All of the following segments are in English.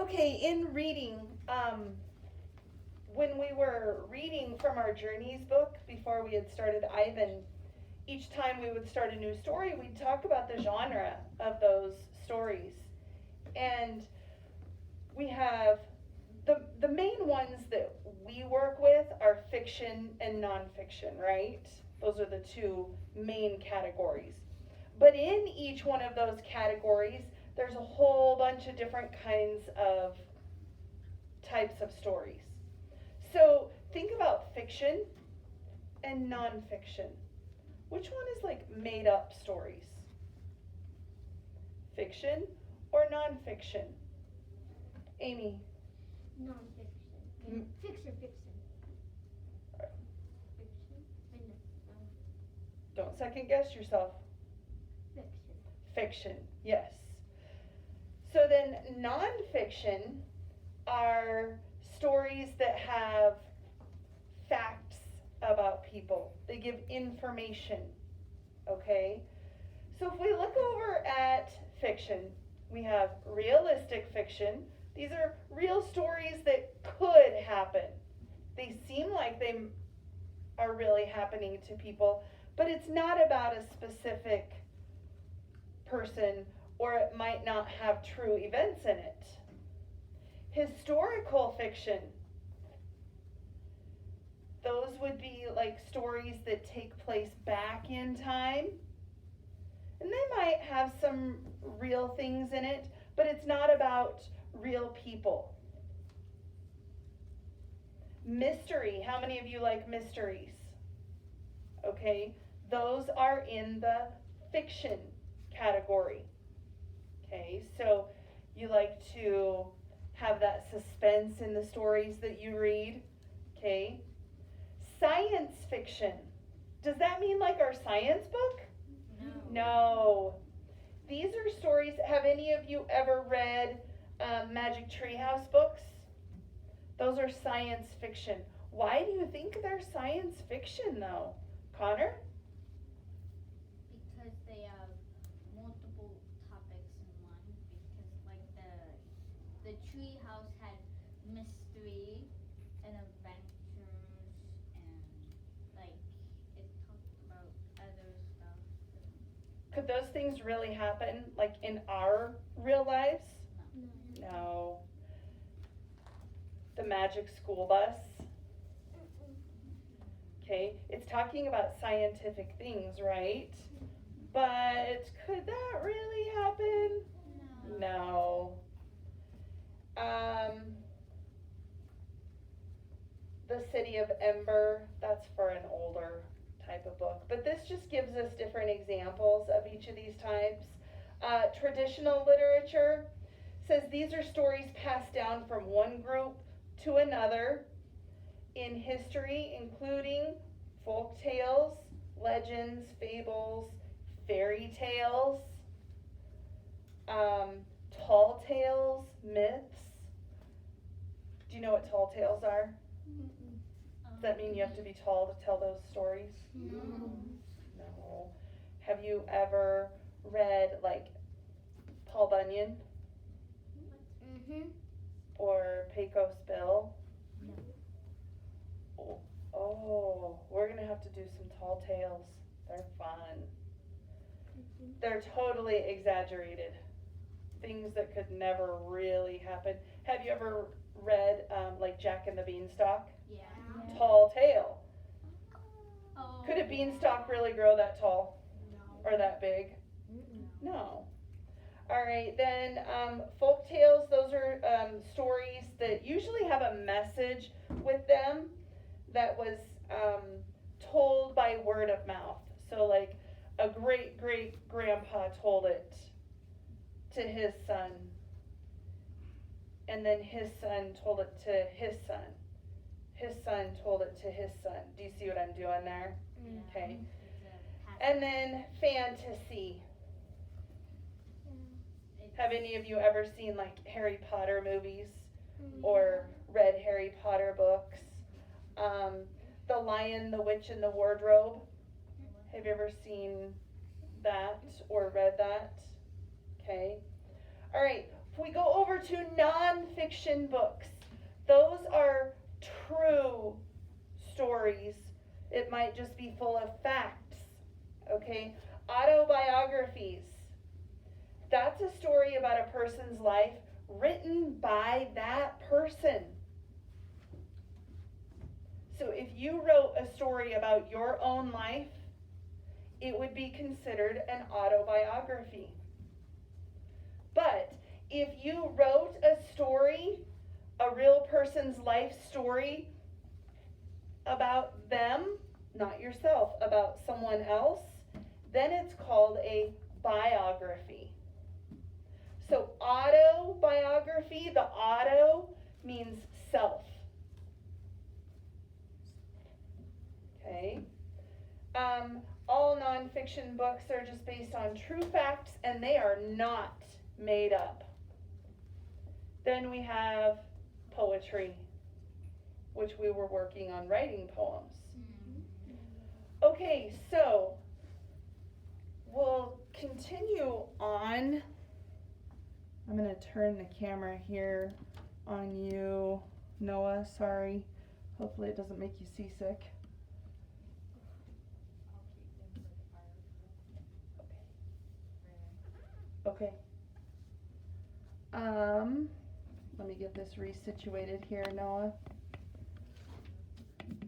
Okay, in reading, when we were reading from our Journeys book before we had started Ivan, each time we would start a new story, we'd talk about the genre of those stories. And we have the main ones that we work with are fiction and nonfiction, right? Those are the two main categories. But in each one of those categories, there's a whole bunch of different kinds of types of stories. So think about fiction and nonfiction. Which one is like made up stories? Fiction or nonfiction? Amy? Non-fiction. Fiction. Fiction. Don't second guess yourself. Fiction. Fiction, yes. So then nonfiction are stories that have facts about people. They give information, okay? So if we look over at fiction, we have realistic fiction. These are real stories that could happen. They seem like they are really happening to people, but it's not about a specific person, or it might not have true events in it. Historical fiction, those would be like stories that take place back in time. And they might have some real things in it, but it's not about real people. Mystery, how many of you like mysteries? Okay, those are in the fiction category. Okay, so you like to have that suspense in the stories that you read. Okay, science fiction, does that mean like our science book? No. These are stories. Have any of you ever read Magic Treehouse books? Those are science fiction. Why do you think they're science fiction though? Connor? Because they have multiple topics in one. Because like the tree house had mystery and adventures and like it talked about other stuff. Could those things really happen like in our real lives? No. The Magic School Bus. Okay, it's talking about scientific things, right? But could that really happen? No. The City of Ember, that's for an older type of book. But this just gives us different examples of each of these types. Traditional literature says these are stories passed down from one group to another in history, including folk tales, legends, fables, fairy tales, tall tales, myths. Do you know what tall tales are? Does that mean you have to be tall to tell those stories? No. Have you ever read like Paul Bunyan? Or Pecos Bill? No. Oh, we're gonna have to do some tall tales. They're fun. They're totally exaggerated. Things that could never really happen. Have you ever read like Jack and the Beanstalk? Yeah. Tall tale. Oh. Could a beanstalk really grow that tall? No. Or that big? No. All right, then folk tales, those are stories that usually have a message with them that was told by word of mouth. So like a great great grandpa told it to his son, and then his son told it to his son. His son told it to his son. Do you see what I'm doing there? Yeah. Okay. It's a And then fantasy. Have any of you ever seen like Harry Potter movies or read Harry Potter books? The Lion, the Witch, and the Wardrobe. Have you ever seen that or read that? Okay. All right. If we go over to nonfiction books, those are true stories. It might just be full of facts, okay? Autobiographies. That's a story about a person's life written by that person. So if you wrote a story about your own life, it would be considered an autobiography. But if you wrote a story, a real person's life story about them, not yourself, about someone else, then it's called a biography. So autobiography, the auto means self. Okay. All nonfiction books are just based on true facts and they are not made up. Then we have poetry, which we were working on writing poems. Okay, so we'll continue on. I'm going to turn the camera here on you, Noah. Sorry. Hopefully it doesn't make you seasick. Okay. Let me get this resituated here, Noah.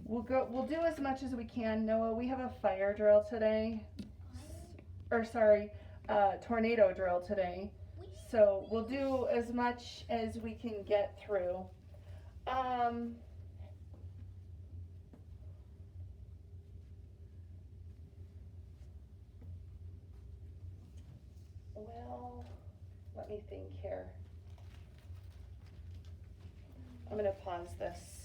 We'll do as much as we can, Noah. We have a fire drill today. Tornado drill today. So we'll do as much as we can get through. Well, let me think here. I'm going to pause this.